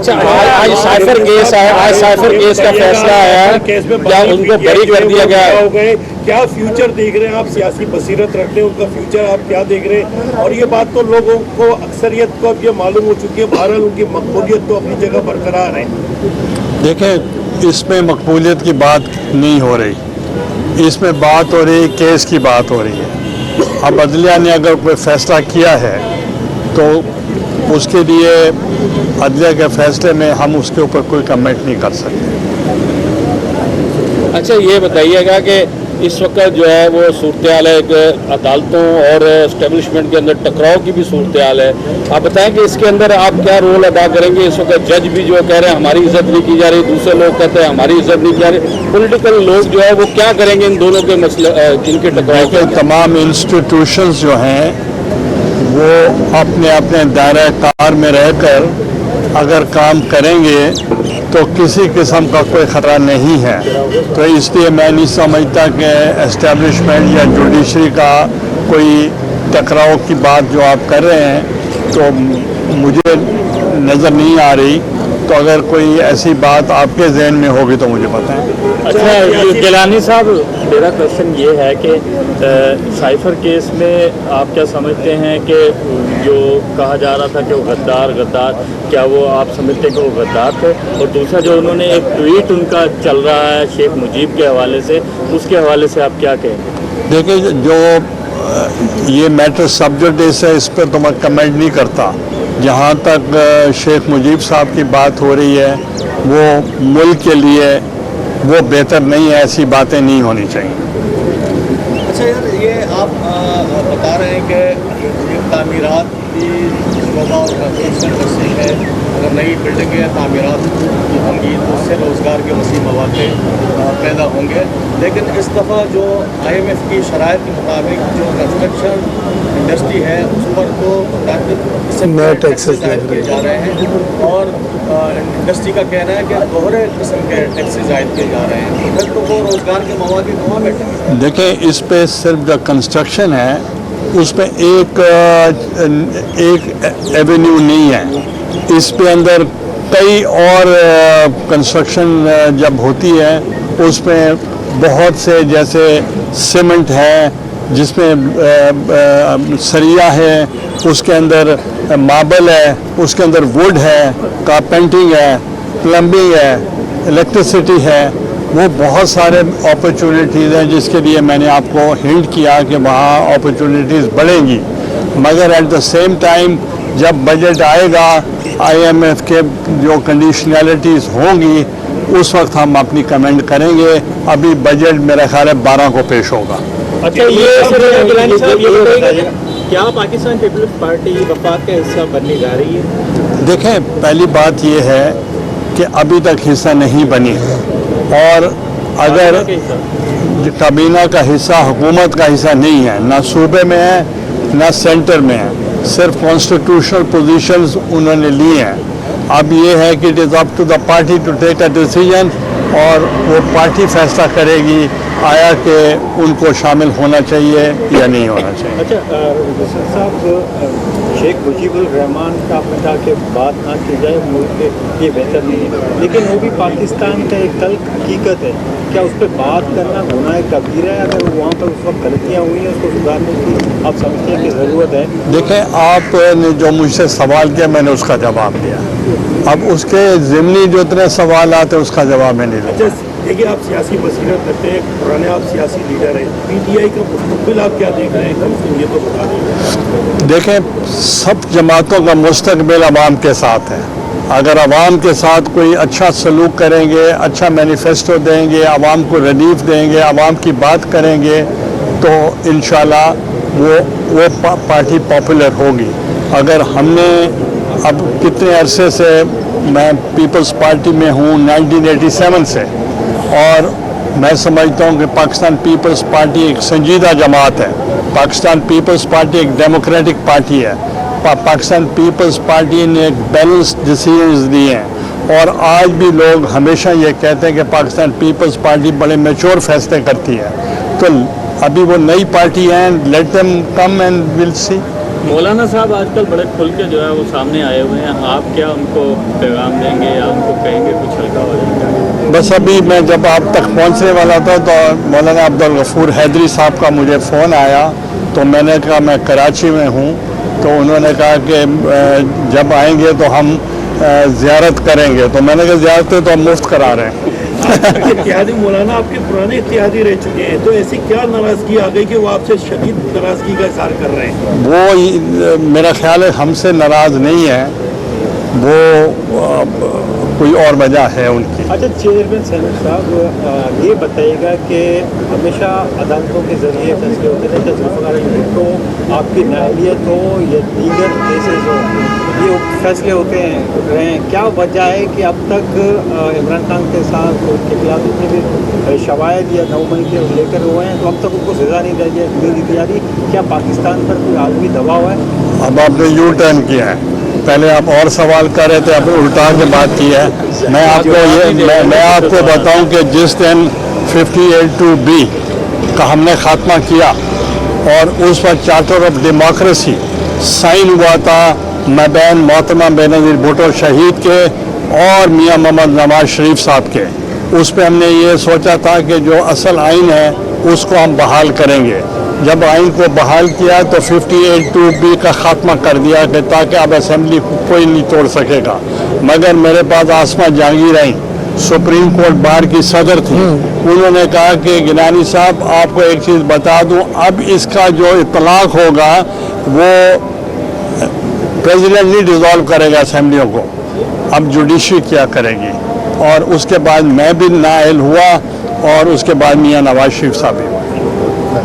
अच्छा, आज cipher case है, आज साइफर केस का फैसला आया है, क्या उनको बरी कर दिया गया है? क्या फ्यूचर देख रहे हैं आप, सियासी बसीरत रखते हैं, उनका फ्यूचर आप क्या देख रहे हैं? और ये बात तो लोगों को, अक्सरियत को अब ये मालूम हो चुकी है, बहरहाल उनकी मकबूलियत तो अपनी जगह बरकरार है। देखें, इसमें मकबूलियत की बात नहीं हो रही, इसमें बात हो रही, केस की बात हो रही है। अब अदलिया ने अगर कोई फैसला किया है तो उसके लिए अदलिया के फैसले में हम उसके ऊपर कोई कमेंट नहीं कर सकते। अच्छा, ये बताइएगा कि इस वक्त जो है वो सूरत हाल है, एक अदालतों और एस्टेब्लिशमेंट के अंदर टकराव की भी सूरत हाल है। आप बताएं कि इसके अंदर आप क्या रोल अदा करेंगे? इस वक्त जज भी जो कह रहे हैं हमारी इज्जत नहीं की जा रही, दूसरे लोग कहते हैं हमारी इज्जत नहीं की जा रही, पॉलिटिकल लोग जो है वो क्या करेंगे इन दोनों के मसले, इनके टकराव के? तमाम इंस्टीट्यूशंस जो हैं वो अपने अपने दायरा कार में रहकर अगर काम करेंगे तो किसी किस्म का कोई ख़तरा नहीं है। तो इसलिए मैं नहीं समझता कि एस्टेब्लिशमेंट या जुडिशरी का कोई टकराव की बात जो आप कर रहे हैं तो मुझे नज़र नहीं आ रही। तो अगर कोई ऐसी बात आपके जहन में होगी तो मुझे बताएं। अच्छा, गिलानी साहब, मेरा क्वेश्चन ये है कि साइफर केस में आप क्या समझते हैं कि जो कहा जा रहा था कि वो गद्दार, क्या वो आप समझते हैं कि वो गद्दार थे? और दूसरा जो उन्होंने एक ट्वीट उनका चल रहा है शेख मुजीब के हवाले से, उसके हवाले से आप क्या कहें? देखिए, जो ये मैटर सब्जेक्ट है, इस पर तो मैं कमेंट नहीं करता। जहाँ तक शेख मुजीब साहब की बात हो रही है वो मुल्क के लिए वो बेहतर नहीं है, ऐसी बातें नहीं होनी चाहिए। अच्छा यार, ये आप बता रहे हैं कि ये तामीरात की शोबा और कंस्ट्रक्शन इंडस्ट्री है, अगर नई बिल्डिंगें या तामीरात होंगी तो उससे रोज़गार के वसीम मौके पैदा होंगे। लेकिन इस दफ़ा जो IMF की शराइत के मुताबिक जो कंस्ट्रक्शन इंडस्ट्री है उस पर तो टैक्सेस किए जा रहे हैं और इंडस्ट्री का कहना है कि दोहरे किस्म के टैक्सेस आयद किए जा रहे हैं, फिर तो वो रोज़गार के मौके कहाँ बैठेंगे? देखें, इस पे सिर्फ जो कंस्ट्रक्शन है उसमें एक एवेन्यू नहीं है, इस पे अंदर कई और कंस्ट्रक्शन जब होती है उसमें बहुत से, जैसे सीमेंट है जिसमें सरिया है, उसके अंदर मार्बल है, उसके अंदर वुड है, कारपेंटिंग है, प्लम्बिंग है, इलेक्ट्रिसिटी है, वो बहुत सारे अपॉर्चुनिटीज़ हैं जिसके लिए मैंने आपको हिंट किया कि वहाँ अपॉर्चुनिटीज़ बढ़ेंगी। मगर एट द सेम टाइम जब बजट आएगा, IMF के जो कंडीशनैलिटीज़ होंगी उस वक्त हम अपनी कमेंट करेंगे। अभी बजट मेरा ख्याल है 12 को पेश होगा। अच्छा, ये गिलानी साहब, ये बताइए क्या पाकिस्तान पीपल्स पार्टी वफाक का हिस्सा बनने जा रही है? देखें, पहली बात ये है कि अभी तक हिस्सा नहीं बनी, और अगर काबीना का हिस्सा, हुकूमत का हिस्सा नहीं है, ना सूबे में है ना सेंटर में है, सिर्फ कॉन्स्टिट्यूशनल पोजीशंस उन्होंने ली हैं। अब ये है कि it is up to the party to take a decision, और वो पार्टी फैसला करेगी आया कि उनको शामिल होना चाहिए या नहीं होना चाहिए। अच्छा साहब, शेख मुजीबुर रहमान का पता के बात ना की जाए मुल्क के ये बेहतर नहीं है, लेकिन वो भी पाकिस्तान का एक तल्ख हकीकत है। क्या उस पर बात करना गुनाह कबीरा है? अगर वहाँ पर उस वक्त गलतियाँ हुई हैं उसको सुधारने की आप समझते हैं कि ज़रूरत है? देखें, आपने जो मुझसे सवाल किया मैंने उसका जवाब दिया, अब उसके ज़िमनी जो इतने सवाल आते हैं उसका जवाब मैं नहीं दूँगा। देखिए, आप सियासी बसीरत रखते हैं, पुराने आप सियासी लीडर हैं, PTI का मुस्तकबिल आप क्या देख रहे हैं, ये तो बता दें। देखें, सब जमातों का मुस्तकबिल अवाम के साथ है। अगर अवाम के साथ कोई अच्छा सलूक करेंगे, अच्छा मैनिफेस्टो देंगे, अवाम को रिलीफ देंगे, अवाम की बात करेंगे, तो इंशाल्लाह वो पार्टी पॉपुलर होगी। अगर हमने अब कितने अरसे से, मैं पीपल्स पार्टी में हूँ 1987 से, और मैं समझता हूँ कि पाकिस्तान पीपल्स पार्टी एक संजीदा जमात है। पाकिस्तान पीपल्स पार्टी एक डेमोक्रेटिक पार्टी है। पाकिस्तान पीपल्स पार्टी ने एक बैलेंस्ड डिसीजंस दिए हैं, और आज भी लोग हमेशा ये कहते हैं कि पाकिस्तान पीपल्स पार्टी बड़े मैच्योर फैसले करती है। तो अभी वो नई पार्टी है, let them come and will see. मौलाना साहब आजकल बड़े खुल के जो है वो सामने आए हुए हैं, आप क्या उनको पैगाम देंगे या उनको कहेंगे कुछ हल्का हो जाएगा? बस अभी मैं जब आप तक पहुंचने वाला था तो मौलाना अब्दुल गफूर हैदरी साहब का मुझे फ़ोन आया, तो मैंने कहा मैं कराची में हूँ, तो उन्होंने कहा कि जब आएंगे तो हम ज़ियारत करेंगे, तो मैंने कहा ज़ियारतें तो हम मुफ्त करा रहे हैं। इत्तेहादी मौलाना आपके पुराने इत्तेहादी रह चुके हैं, तो ऐसी क्या नाराज़गी आ गई कि वो आपसे शदीद नाराज़गी का इज़हार कर रहे हैं? वो मेरा ख्याल है हमसे नाराज़ नहीं है, वो कोई और वजह है उनकी। अच्छा चेयरमैन सैनिक साहब, ये बताइएगा कि हमेशा अदालतों के ज़रिए फैसले होते हैं, चाहे जुल्फ़िकार अली भुट्टो हो, आपकी नाअहलियत हो या दीगर केसेस हो, ये फैसले होते हैं। क्या वजह है कि अब तक इमरान खान के साथ उनके खिलाफ जितने भी शवायद या नाउमनी के लेकर हुए हैं, तो अब तक उनको सज़ा नहीं दी जा रही? क्या पाकिस्तान पर कोई आलमी दबाव है? अब आपने यू टर्न किया है, पहले आप और सवाल कर रहे थे, अब उल्टा के बात की है। मैं आपको बताऊं कि जिस दिन 58(2)B का हमने खात्मा किया और उस पर चार्टर ऑफ डेमोक्रेसी साइन हुआ था मबैन मोहतरमा बेनज़ीर भुट्टो शहीद के और मियां मोहम्मद नवाज शरीफ साहब के, उस पर हमने ये सोचा था कि जो असल आइन है उसको हम बहाल करेंगे। जब आइन को बहाल किया तो 58(2)B का खात्मा कर दिया कि ताकि अब असेंबली को कोई नहीं तोड़ सकेगा। मगर मेरे पास आसमा जहांगीर आई, सुप्रीम कोर्ट बार की सदर थी, उन्होंने कहा कि गिलानी साहब आपको एक चीज़ बता दूं, अब इसका जो इतलाक होगा वो प्रेसिडेंट नहीं डिसॉल्व करेगा असेंबलियों को, अब जुडिशरी क्या करेगी। और उसके बाद मैं भी नाअहल हुआ और उसके बाद मियां नवाज शरीफ साहब भी।